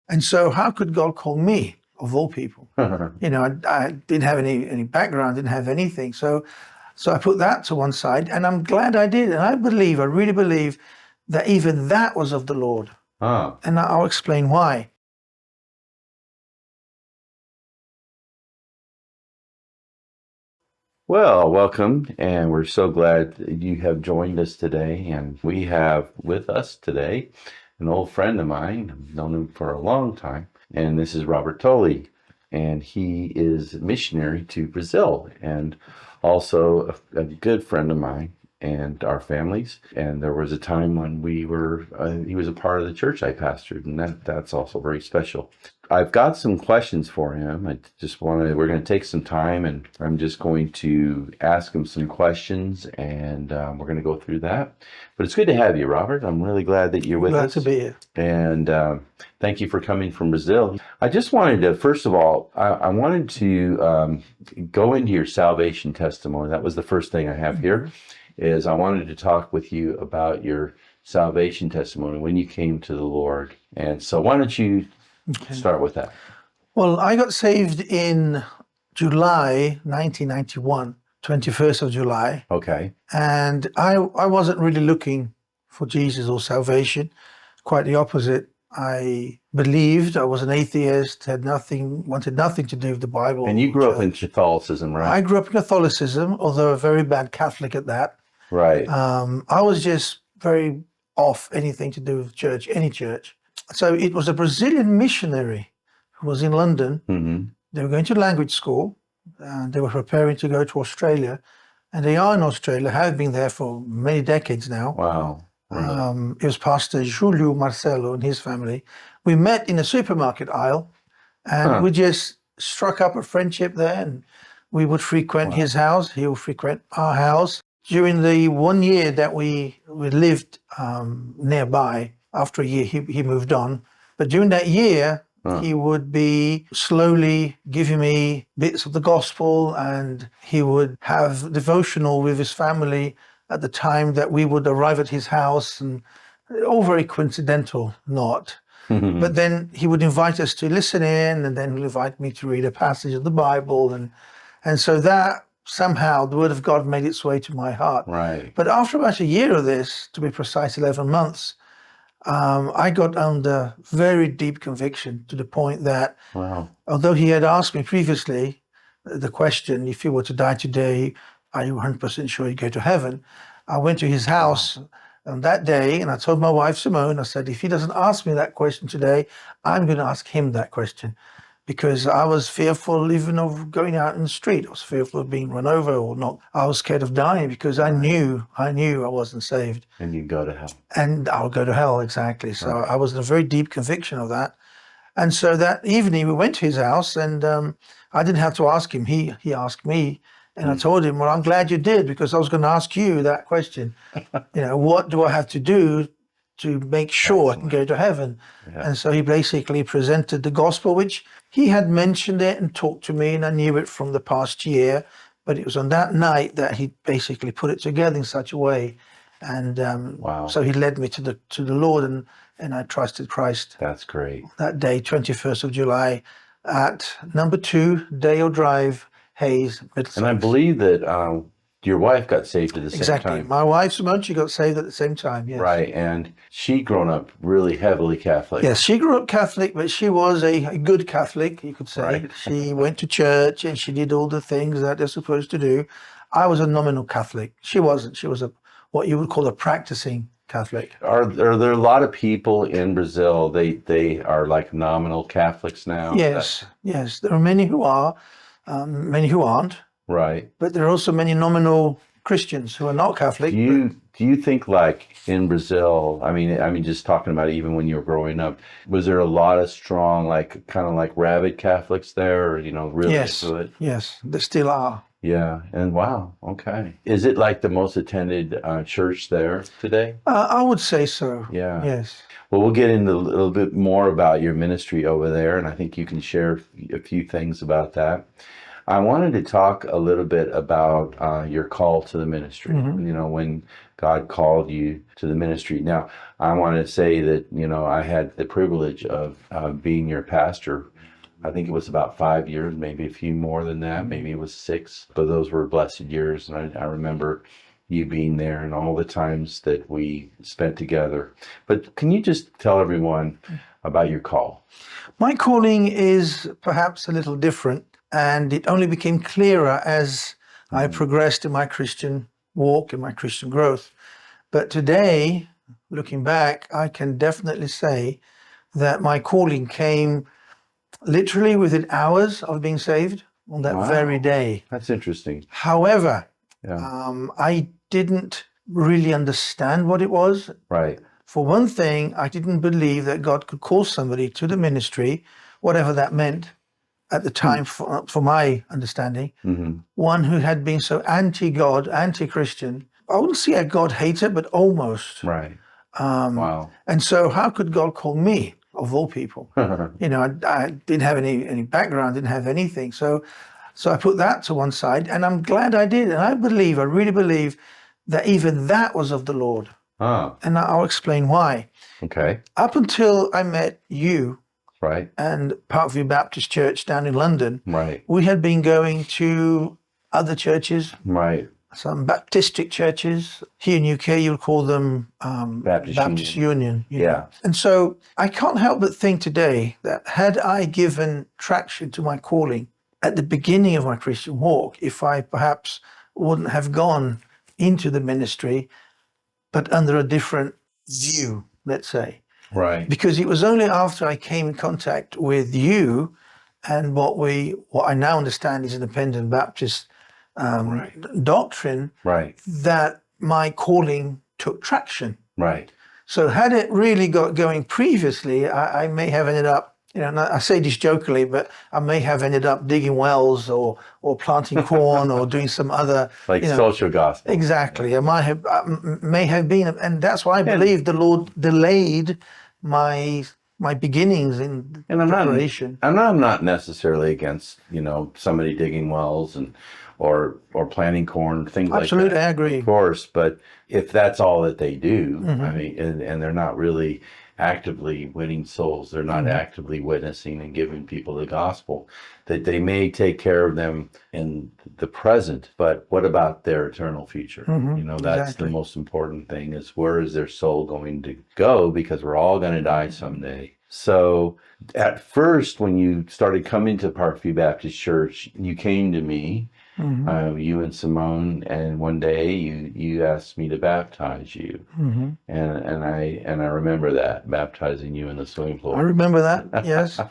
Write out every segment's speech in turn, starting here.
And so how could God call me, of all people? I didn't have any background, didn't have anything. So I put that to one side, and I'm glad I did. And I really believe that even that was of the Lord. And I'll explain why. Well, welcome, and we're so glad that you have joined us today. And we have with us today an old friend of mine. I've known him for a long time, and this is Robert Tully, and he is a missionary to Brazil, and also a good friend of mine and our families. And there was a time when he was a part of the church I pastored, and that's also very special. I've got some questions for him. We're going to take some time, and I'm just going to ask him some questions, and we're going to go through that. But it's good to have you, Robert. I'm really glad that you're with us. Glad to be here. And thank you for coming from Brazil. I just wanted to, first of all, I wanted to go into your salvation testimony. That was the first thing I have here, is I wanted to talk with you about your salvation testimony when you came to the Lord. And so why don't you start with that? Well, I got saved in July 1991, 21st of July. Okay. And I wasn't really looking for Jesus or salvation. Quite the opposite. I believed, I was an atheist, wanted nothing to do with the Bible. And you grew up in Catholicism, right? I grew up in Catholicism, although a very bad Catholic at that. Right. I was just very off anything to do with church, any church. So it was a Brazilian missionary who was in London. Mm-hmm. They were going to language school. They were preparing to go to Australia. And they are in Australia, have been there for many decades now. Wow. Right. It was Pastor Julio Marcelo and his family. We met in a supermarket aisle, and we just struck up a friendship there. And we would frequent his house. He would frequent our house. During the 1 year that we lived nearby, after a year, he moved on. But during that year, he would be slowly giving me bits of the gospel, and he would have devotional with his family at the time that we would arrive at his house, and all very coincidental, not. But then he would invite us to listen in, and then he'll invite me to read a passage of the Bible. And so that somehow the word of God made its way to my heart. Right. But after about a year of this, to be precise, 11 months, I got under very deep conviction to the point that, although he had asked me previously the question, if you were to die today, are you 100% sure you go to heaven? I went to his house on that day, and I told my wife, Simone, I said, if he doesn't ask me that question today, I'm going to ask him that question. Because I was fearful even of going out in the street. I was fearful of being run over or not. I was scared of dying because I knew I wasn't saved. And you'd go to hell. And I'll go to hell, exactly. So I was in a very deep conviction of that. And so that evening we went to his house, and I didn't have to ask him. He asked me, and I told him, well, I'm glad you did, because I was going to ask you that question. What do I have to do to make sure I can go to heaven? Yeah. And so he basically presented the gospel, which he had mentioned it and talked to me, and I knew it from the past year. But it was on that night that he basically put it together in such a way. And so he led me to the Lord, and I trusted Christ. That's great. That day, 21st of July, at number 2, Dale Drive, Hayes, Middlesex. And I believe that your wife got saved at the same time. Exactly. My wife, Simone, she got saved at the same time, yes. Right, and she grown up really heavily Catholic. Yes, she grew up Catholic, but she was a good Catholic, you could say. Right. She went to church, and she did all the things that they're supposed to do. I was a nominal Catholic. She wasn't. She was what you would call a practicing Catholic. Are there a lot of people in Brazil, they are like nominal Catholics now? Yes, yes. There are many who are, many who aren't. Right. But there are also many nominal Christians who are not Catholic. Do you think, like in Brazil, I mean, just talking about even when you were growing up, was there a lot of strong, like kind of like rabid Catholics there, or, really into it? Yes, there still are. Yeah, and wow, okay. Is it like the most attended church there today? I would say so. Yeah. Yes. Well, we'll get into a little bit more about your ministry over there, and I think you can share a few things about that. I wanted to talk a little bit about your call to the ministry. When God called you to the ministry. Now, I want to say that, I had the privilege of being your pastor. I think it was about 5 years, maybe a few more than that. Maybe it was 6, but those were blessed years. And I remember you being there and all the times that we spent together. But can you just tell everyone about your call? My calling is perhaps a little different, and it only became clearer as I progressed in my Christian walk and my Christian growth. But today, looking back, I can definitely say that my calling came literally within hours of being saved on that very day. That's interesting. However, Yeah. I didn't really understand what it was. Right. For one thing, I didn't believe that God could call somebody to the ministry, whatever that meant at the time, for my understanding, one who had been so anti-God, anti-Christian. I wouldn't say a God hater, but almost. Right. Wow. And so how could God call me, of all people? I didn't have any background, didn't have anything. So I put that to one side, and I'm glad I did. And I really believe that even that was of the Lord. And I'll explain why. Okay. Up until I met you, right, and Parkview Baptist Church down in London, right, we had been going to other churches, right, some Baptistic churches. Here in UK, you'll call them Baptist Union. Yeah. And so I can't help but think today that had I given traction to my calling at the beginning of my Christian walk, if I perhaps wouldn't have gone into the ministry, but under a different view, let's say. Right. Because it was only after I came in contact with you and what I now understand is independent Baptist doctrine, right, that my calling took traction. Right. So had it really got going previously, I may have ended up, I say this jokingly, but I may have ended up digging wells or planting corn or doing some other social gospel. Exactly. I may have been, and that's why I believe the Lord delayed my beginnings in preparation. I'm not necessarily against somebody digging wells or planting corn, things like that. Absolutely, I agree. Of course, but if that's all that they do, I mean, and they're not really actively winning souls, they're not actively witnessing and giving people the gospel, that they may take care of them in the present, but what about their eternal future? That's the most important thing, is where is their soul going to go, because we're all going to die someday. So at first, when you started coming to Parkview Baptist Church, you came to me, you and Simone, and one day you asked me to baptize you, and I remember that, baptizing you in the swimming pool. I remember that, yes.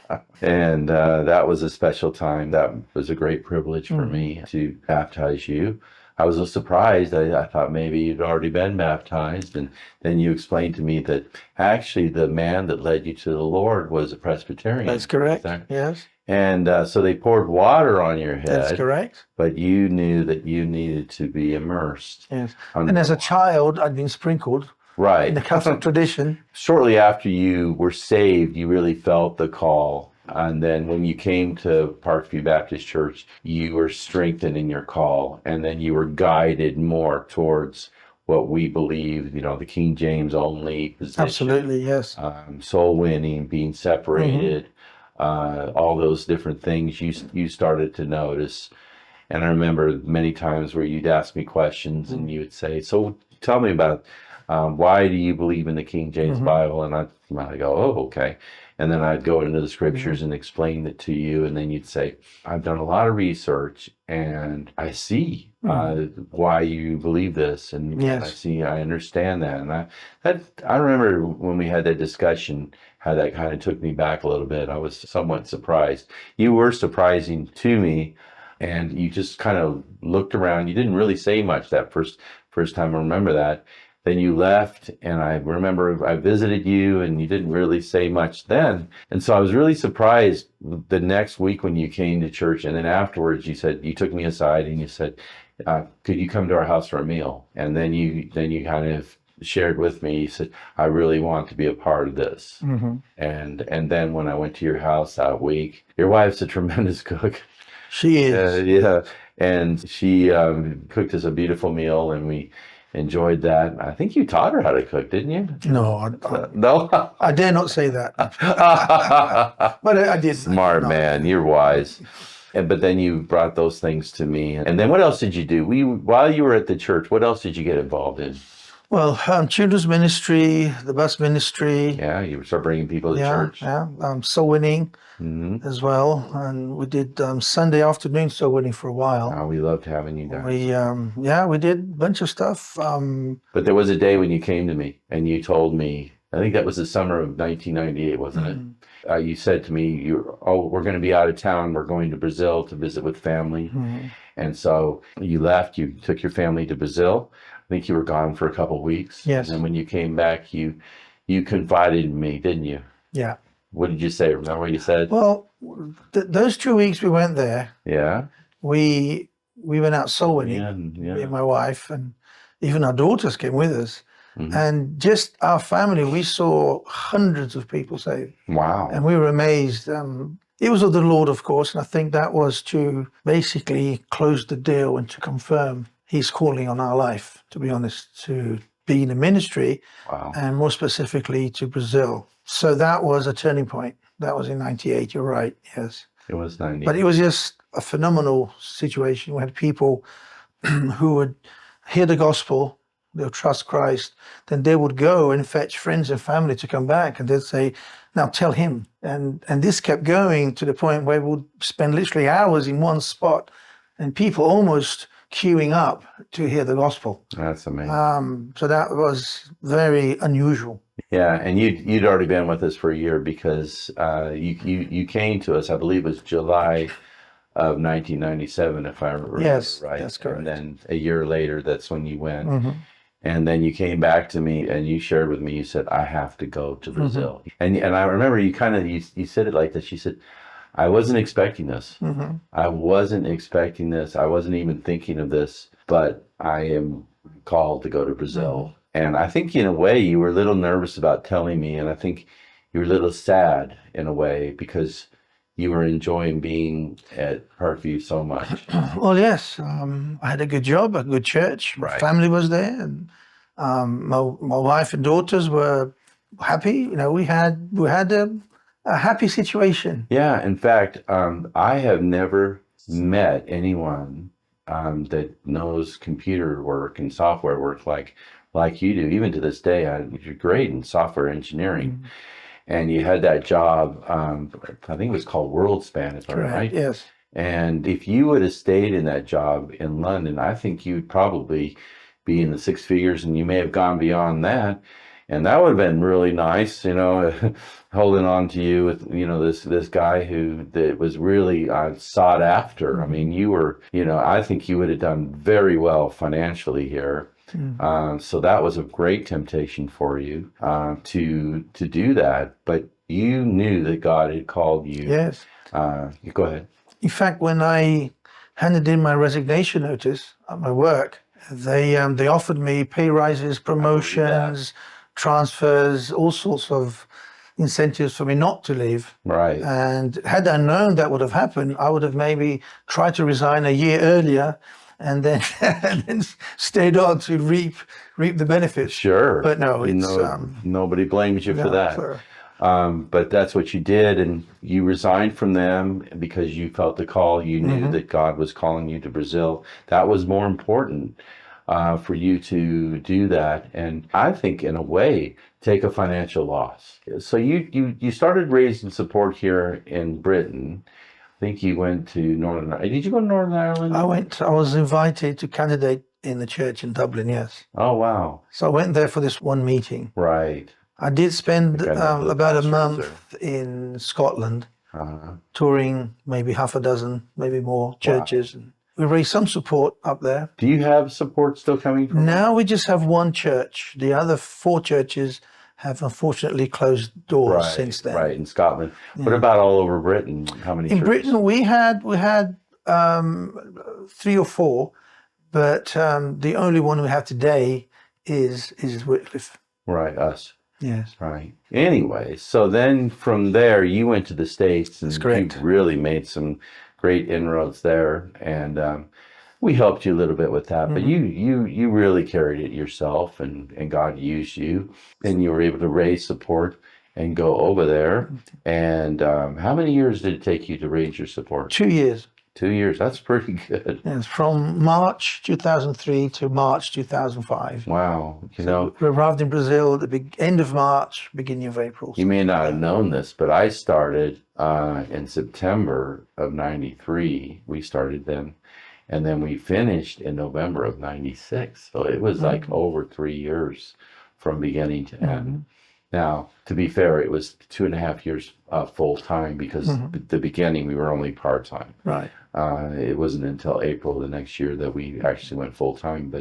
And that was a special time. That was a great privilege for me to baptize you. I was a little surprised. I thought maybe you'd already been baptized, and then you explained to me that actually the man that led you to the Lord was a Presbyterian. That's correct, yes. And so they poured water on your head. That's correct. But you knew that you needed to be immersed. Yes. And as a child, I'd been sprinkled. Right. In the Catholic tradition. Shortly after you were saved, you really felt the call. And then when you came to Parkview Baptist Church, you were strengthened in your call. And then you were guided more towards what we believe, the King James only position. Absolutely, yes. Soul winning, being separated. All those different things you started to notice. And I remember many times where you'd ask me questions and you would say, so tell me about why do you believe in the King James Bible? And I'd go, oh, okay. And then I'd go into the scriptures and explain it to you. And then you'd say, I've done a lot of research and I see why you believe this. And I understand that. And I remember when we had that discussion, how that kind of took me back a little bit. I was somewhat surprised. You were surprising to me, and you just kind of looked around. You didn't really say much that first time. I remember that. Then you left, and I remember I visited you, and you didn't really say much then. And so I was really surprised the next week when you came to church, and then afterwards you took me aside and you said, could you come to our house for a meal? And then you kind of shared with me, he said, I really want to be a part of this. And then when I went to your house that week, your wife's a tremendous cook. She is. Yeah, and she cooked us a beautiful meal, and we enjoyed that. I think you taught her how to cook, didn't you? No, No. I dare not say that. But I did. Smart No. man, you're wise. But then you brought those things to me. And then what else did you do? While you were at the church, what else did you get involved in? Well, children's ministry, the bus ministry. Yeah, you start bringing people to church. Yeah, soul winning as well. And we did Sunday afternoon soul winning for a while. Oh, we loved having you guys. We did a bunch of stuff. But there was a day when you came to me and you told me, I think that was the summer of 1998, wasn't it? You said to me, we're going to be out of town. We're going to Brazil to visit with family. And so you left, you took your family to Brazil. I think you were gone for a couple of weeks. Yes. And then when you came back, you confided in me, didn't you? Yeah. What did you say? Remember what you said? Well, those 2 weeks we went there, Yeah. we went out soul winning, Yeah. me and my wife, and even our daughters came with us. And just our family, we saw hundreds of people saved. Wow. And we were amazed. It was of the Lord, of course, and I think that was to basically close the deal and to confirm His calling on our life, to be honest, to be in the ministry, and more specifically to Brazil. So that was a turning point. That was in 98, you're right, yes. It was 98. But it was just a phenomenal situation. We had people who would hear the gospel, they'll trust Christ, then they would go and fetch friends and family to come back, and they'd say, now tell him. And this kept going to the point where we would spend literally hours in one spot, and people almost queuing up to hear the gospel. That's amazing. So that was very unusual. Yeah, and you'd already been with us for a year because you came to us, I believe it was July of 1997, if I remember Yes, right. that's correct. And then a year later, that's when you went. And then you came back to me and you shared with me, you said, I have to go to Brazil. And I remember you said it like this. You said, I wasn't expecting this. I wasn't expecting this. I wasn't even thinking of this, but I am called to go to Brazil. And I think in a way you were a little nervous about telling me, and I think you were a little sad in a way because you were enjoying being at Parkview so much. Well, yes, I had a good job, a good church. My family was there, and my wife and daughters were happy. You know, we had a happy situation. Yeah, in fact, I have never met anyone that knows computer work and software work like you do. Even to this day, you're great in software engineering. And you had that job, I think it was called WorldSpan, if I'm right. Yes. And if you would have stayed in that job in London, I think you'd probably be in the six figures, and you may have gone beyond that. And that would have been really nice, you know, holding on to you with, you know, this guy that was really sought after. I mean, you were, you know, I think you would have done very well financially here. So that was a great temptation for you to do that. But you knew that God had called you. Yes. Go ahead. In fact, when I handed in my resignation notice at my work, they offered me pay rises, promotions, transfers, all sorts of incentives for me not to leave. Right. And had I known that would have happened, I would have maybe tried to resign a year earlier and then and then stayed on to reap the benefits. Sure. But no, it's nobody blames you for that. Sure. But that's what you did, and you resigned from them because you felt the call. You knew that God was calling you to Brazil. That was more important for you to do that, and I think in a way take a financial loss. So you started raising support here in Britain. I think you went to Northern Ireland. Did you go to Northern Ireland? I was invited to candidate in the church in Dublin, yes. Oh, wow. So I went there for this one meeting. Right. I did spend about a month in Scotland, touring maybe half a dozen, maybe more churches. Wow. We raised some support up there. Do you have support still coming from? Now we just have one church. The other 4 churches have unfortunately closed doors since then. Right, in Scotland. Yeah. What about all over Britain? How many churches? In Britain, we had 3 or 4, but the only one we have today is Wycliffe. Right, us. Yes. Right. Anyway, so then from there, you went to the States, and you really made some great inroads there, and we helped you a little bit with that. But you really carried it yourself, and God used you, and you were able to raise support and go over there. And how many years did it take you to raise your support? 2 years. 2 years. That's pretty good. Yes, from March 2003 to March 2005. Wow. We arrived in Brazil at the end of March, beginning of April. You may not have known this, but I started in September of 93. We started then. And then we finished in November of 96. So it was like over 3 years from beginning to end. Now, to be fair, it was 2.5 years full time because at the beginning we were only part time. Right. It wasn't until April the next year that we actually went full time.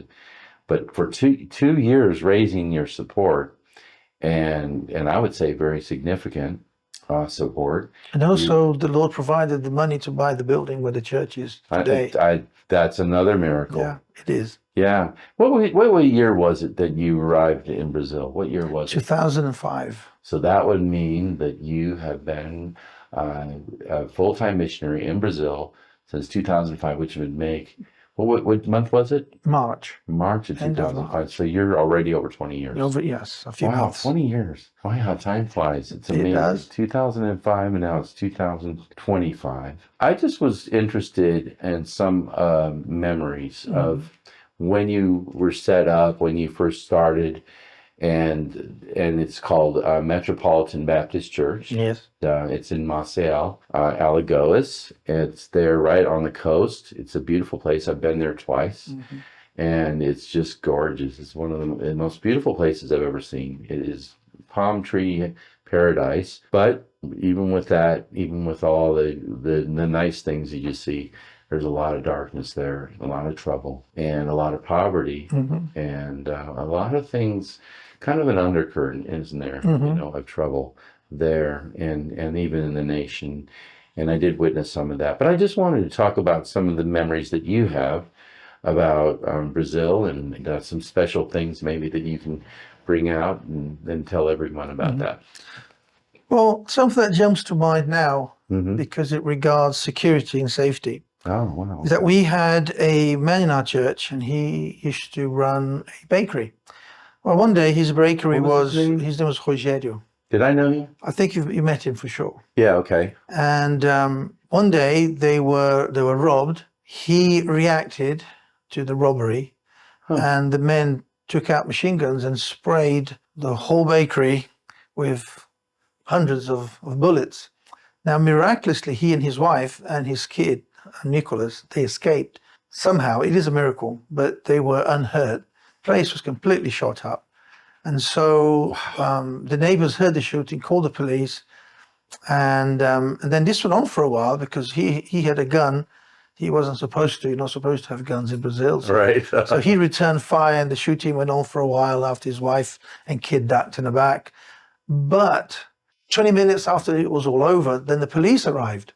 But for two years raising your support, and I would say very significant support. And also the Lord provided the money to buy the building where the church is today. That's another miracle. Yeah, it is. Yeah. What year was it that you arrived in Brazil? What year was it? 2005. So that would mean that you have been a full-time missionary in Brazil since 2005, which would make, what month was it? March. March of End of 2005. March. So you're already over 20 years. Yes, a few Wow, months. 20 years. Wow, time flies. It's amazing. It does. 2005 and now it's 2025. I just was interested in some memories of when you were set up, when you first started, and it's called Metropolitan Baptist Church. Yes. It's in Maceió, Alagoas. It's there right on the coast. It's a beautiful place. I've been there twice. And it's just gorgeous. It's one of the most beautiful places I've ever seen. It is palm tree paradise. But even with that, even with all the nice things that you see, there's a lot of darkness there, a lot of trouble, and a lot of poverty, and a lot of things, kind of an undercurrent, isn't there, of trouble there, and even in the nation. And I did witness some of that. But I just wanted to talk about some of the memories that you have about Brazil, and some special things maybe that you can bring out and tell everyone about that. Well, something that jumps to mind now, because it regards security and safety. Oh, wow. Is that we had a man in our church, and he used to run a bakery. Well, one day his bakery his name was Rogério. Did I know you? I think you met him for sure. Yeah, okay. And one day they were robbed. He reacted to the robbery, and the men took out machine guns and sprayed the whole bakery with hundreds of bullets. Now, miraculously, he and his wife and his kid, Nicholas, they escaped. Somehow, it is a miracle, but they were unhurt. The place was completely shot up. And so the neighbors heard the shooting, called the police, and then this went on for a while because he had a gun. He wasn't supposed to. You're not supposed to have guns in Brazil. So, right. So he returned fire, and the shooting went on for a while after his wife and kid ducked in the back. But 20 minutes after it was all over, then the police arrived.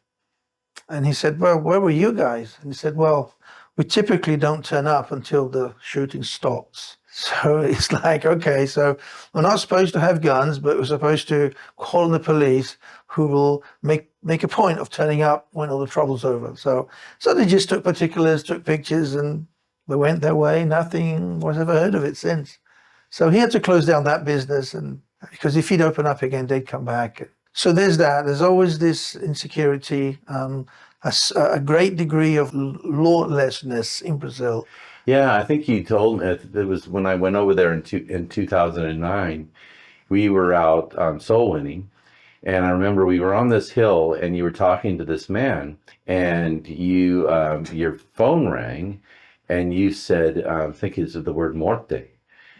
And he said, well, where were you guys? And he said, well, we typically don't turn up until the shooting stops. So it's like, okay, so we're not supposed to have guns, but we're supposed to call on the police, who will make a point of turning up when all the trouble's over. So they just took particulars, took pictures, and they went their way. Nothing was ever heard of it since. So he had to close down that business, and because if he'd open up again, they'd come back. So there's that. There's always this insecurity, a great degree of lawlessness in Brazil. Yeah, I think you told me, it was when I went over there in 2009, we were out soul winning. And I remember we were on this hill and you were talking to this man, and you, your phone rang and you said, I think it's the word morte.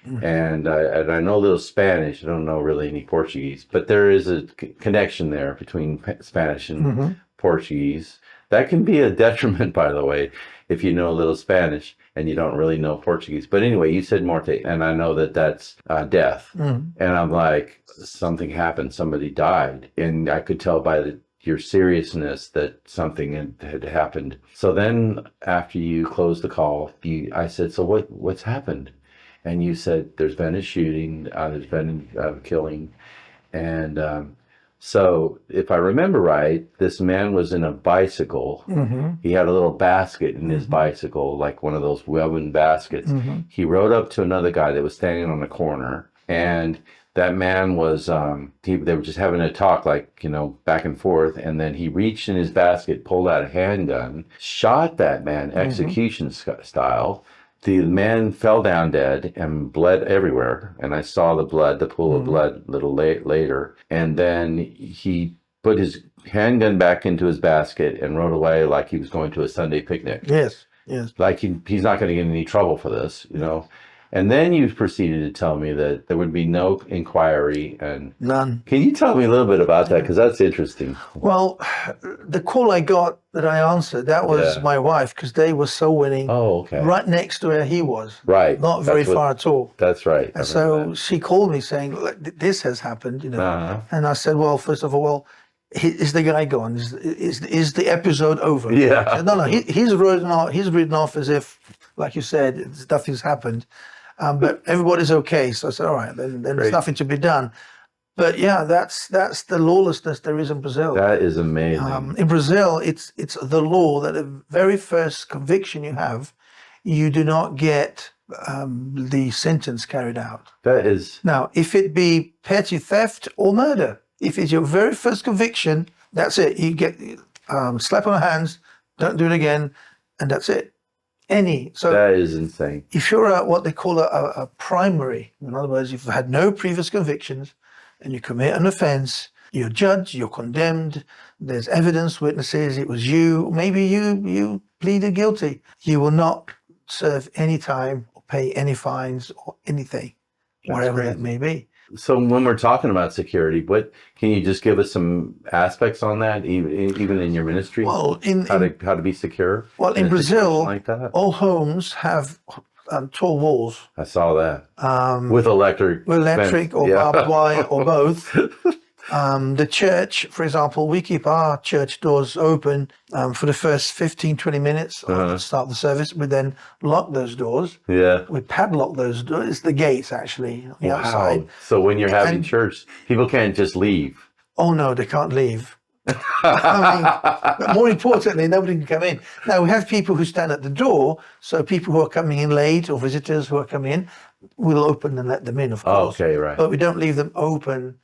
And I know a little Spanish. I don't know really any Portuguese, but there is a connection there between Spanish and Portuguese. That can be a detriment, by the way, if you know a little Spanish and you don't really know Portuguese. But anyway, you said morte, and I know that that's death. And I'm like, something happened, somebody died. And I could tell by your seriousness that something had happened. So then after you closed the call, I said, so what's happened? And you said, there's been a shooting, there's been a killing. And So if I remember right, this man was in a bicycle. He had a little basket in his bicycle, like one of those woven baskets. He rode up to another guy that was standing on the corner, and that man was they were just having a talk, like, back and forth, and then he reached in his basket, pulled out a handgun, shot that man execution style. The man fell down dead and bled everywhere. And I saw the pool of blood a little later. And then he put his handgun back into his basket and rode away like he was going to a Sunday picnic. Yes. Like he's not going to get in any trouble for this, And then you proceeded to tell me that there would be no inquiry and none. Can you tell me a little bit about that? Because that's interesting. Well, the call I got that I answered, that was my wife, because they were soul winning. Oh, okay. Right next to where he was. Right. Not very far at all. That's right. And so she called me saying, "Look, this has happened," And I said, well, first of all, is the guy gone? Is the episode over? Yeah. Said, no, he's written off as if, like you said, nothing's happened. But everybody's okay. So I said, all right, then there's nothing to be done. But yeah, that's the lawlessness there is in Brazil. That is amazing. In Brazil, it's the law that the very first conviction you have, you do not get the sentence carried out. That is. Now, if it be petty theft or murder, if it's your very first conviction, that's it. You get slap on the hands, don't do it again, and that's it. So that is insane. If you're what they call a primary, in other words, if you've had no previous convictions and you commit an offense, you're judged, you're condemned, there's evidence, witnesses, it was you, maybe you pleaded guilty. You will not serve any time or pay any fines or anything, whatever that may be. So when we're talking about security, can you just give us some aspects on that, even in your ministry? Well, how to be secure? Well, in Brazil, like all homes have tall walls. I saw that. With electric or barbed wire or both. The church, for example, we keep our church doors open for the first 15, 20 minutes of the start of the service. We then lock those doors. Yeah. We padlock those doors. It's the gates, actually, on the outside. So when you're having church, people can't just leave. Oh, no, they can't leave. But more importantly, nobody can come in. Now, we have people who stand at the door. So people who are coming in late or visitors who are coming in, we'll open and let them in, of course. Okay, right. But we don't leave them open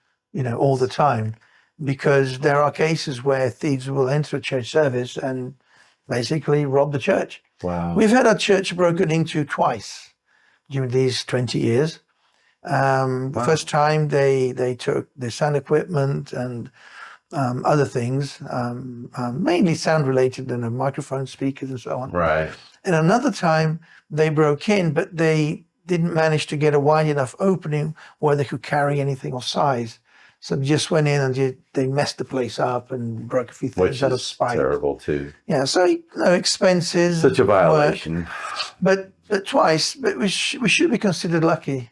all the time, because there are cases where thieves will enter a church service and basically rob the church. Wow. We've had our church broken into twice during these 20 years. The first time they took the sound equipment and other things, mainly sound related, and microphone speakers and so on. Right. And another time they broke in, but they didn't manage to get a wide enough opening where they could carry anything of size. So they just went in and they messed the place up and broke a few things out of spite. Which is terrible too. Yeah, so expenses. Such a violation. But twice, but we should be considered lucky.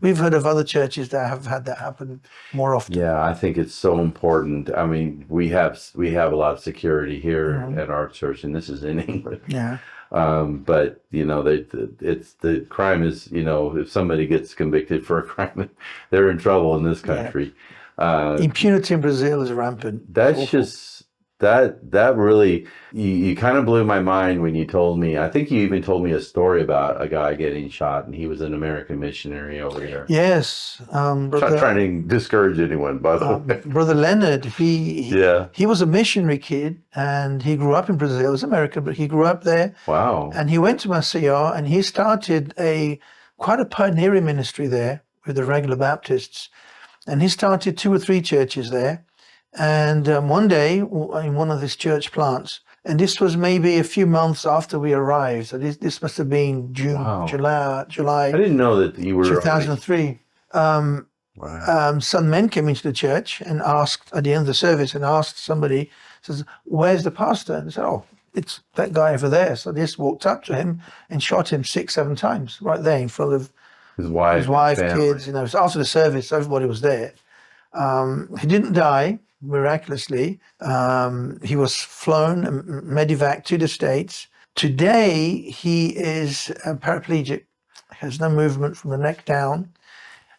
We've heard of other churches that have had that happen more often. Yeah, I think it's so important. I mean, we have a lot of security here at our church, and this is in England. Yeah. But the crime is, if somebody gets convicted for a crime, they're in trouble in this country. Impunity in Brazil is rampant. That's awful. Just that really, you kind of blew my mind when you told me. I think you even told me a story about a guy getting shot, and he was an American missionary over here. Yes, not trying to discourage anyone, by the way. Brother Leonard, he was a missionary kid, and he grew up in Brazil. He was American, but he grew up there. Wow. And he went to Maceió, and he started quite a pioneering ministry there with the regular Baptists. And he started 2 or 3 churches there. And one day, in one of his church plants, and this was maybe a few months after we arrived, so this must have been June, July. I didn't know that you were 2003. Some men came into the church and asked at the end of the service somebody, says, "Where's the pastor?" And they said, "Oh, it's that guy over there." So they just walked up to him and shot him 6, 7 times right there in front of his wife, kids. So after the service, everybody was there. He didn't die. Miraculously, he was flown medevac to the States. Today, he is paraplegic, has no movement from the neck down,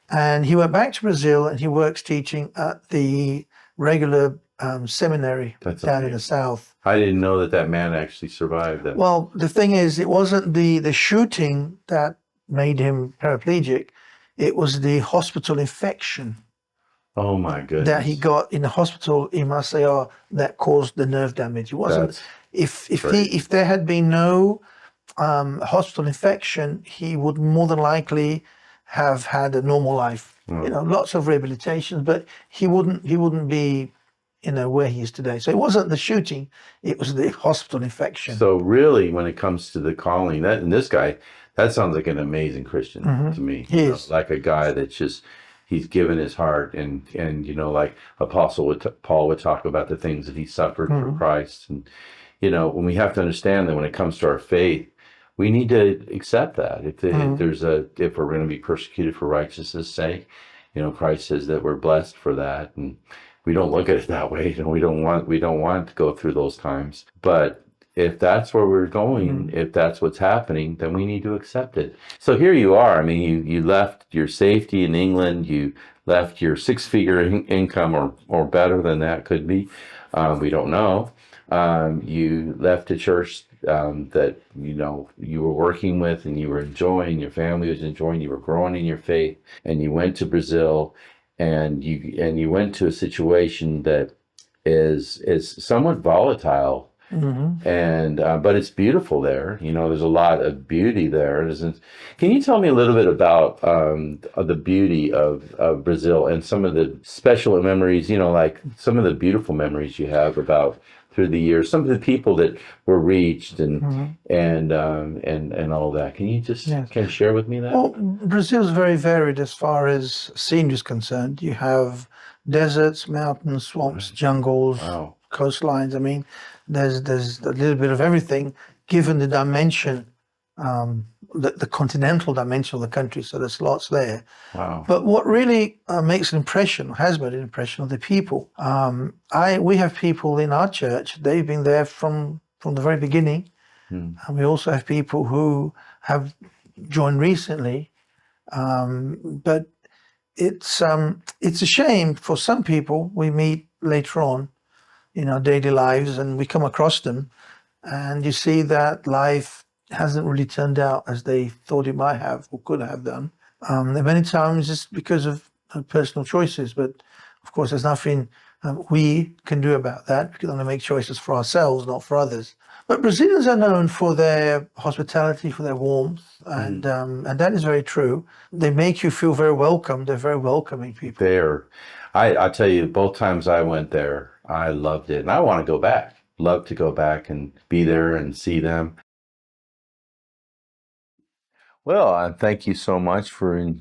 And he went back to Brazil, and he works teaching at the regular seminary down in the south. I didn't know that man actually survived that. Well, the thing is, it wasn't the shooting that made him paraplegic. It was the hospital infection. Oh my goodness. That he got in the hospital in Maceió that caused the nerve damage. It wasn't. If there had been no hospital infection, he would more than likely have had a normal life. You know, lots of rehabilitations, but he wouldn't be, you know, where he is today. So it wasn't the shooting; it was the hospital infection. So really, when it comes to the calling, this guy, that sounds like an amazing Christian to me. He is like a guy that's just he's given his heart, and you know, like Paul would talk about the things that he suffered for Christ, and you know, when we have to understand that when it comes to our faith, we need to accept that if we're going to be persecuted for righteousness' sake, you know, Christ says that we're blessed for that, and we don't look at it that way. You know, we don't want to go through those times. But if that's where we're going, if that's what's happening, then we need to accept it. So here you are. I mean, you left your safety in England. You left your six-figure income, or better than that could be. We don't know. You left a church that you know you were working with and you were enjoying, your family was enjoying, you were growing in your faith, and you went to Brazil, and you went to a situation that is somewhat volatile, and but it's beautiful there. You know, there's a lot of beauty there. Can you tell me a little bit about the beauty of Brazil and some of the special memories? You know, like some of the beautiful memories you have about through the years, some of the people that were reached, and all that. Can you just kind of share with me that? Well, Brazil's very varied as far as scenery is concerned. You have deserts, mountains, swamps, jungles, coastlines. I mean, there's a little bit of everything, given the dimension, the continental dimension of the country. So there's lots there. Wow. But what really makes an impression, has made an impression, of the people. We have people in our church. They've been there from the very beginning, and we also have people who have joined recently. But it's a shame for some people we meet later on in our daily lives, and we come across them, and you see that life hasn't really turned out as they thought it might have or could have done. And many times it's because of personal choices, but of course there's nothing we can do about that. We can only make choices for ourselves, not for others. But Brazilians are known for their hospitality, for their warmth, and that is very true. They make you feel very welcome. They're very welcoming people. I tell you, both times I went there, I loved it, and I want to go back. Love to go back and be there and see them. Well, thank you so much for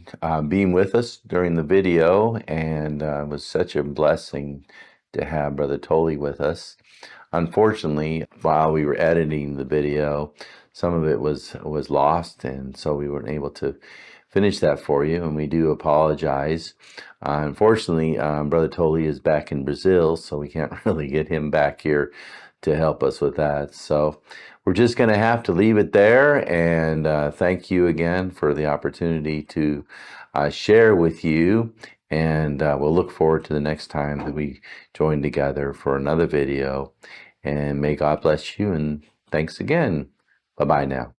being with us during the video, and it was such a blessing to have Brother Tully with us. Unfortunately, while we were editing the video, some of it was lost, and so we weren't able to finish that for you, and we do apologize. Unfortunately, Brother Tully is back in Brazil, so we can't really get him back here to help us with that. So we're just going to have to leave it there, and thank you again for the opportunity to share with you, and we'll look forward to the next time that we join together for another video, and may God bless you, and thanks again. Bye-bye now.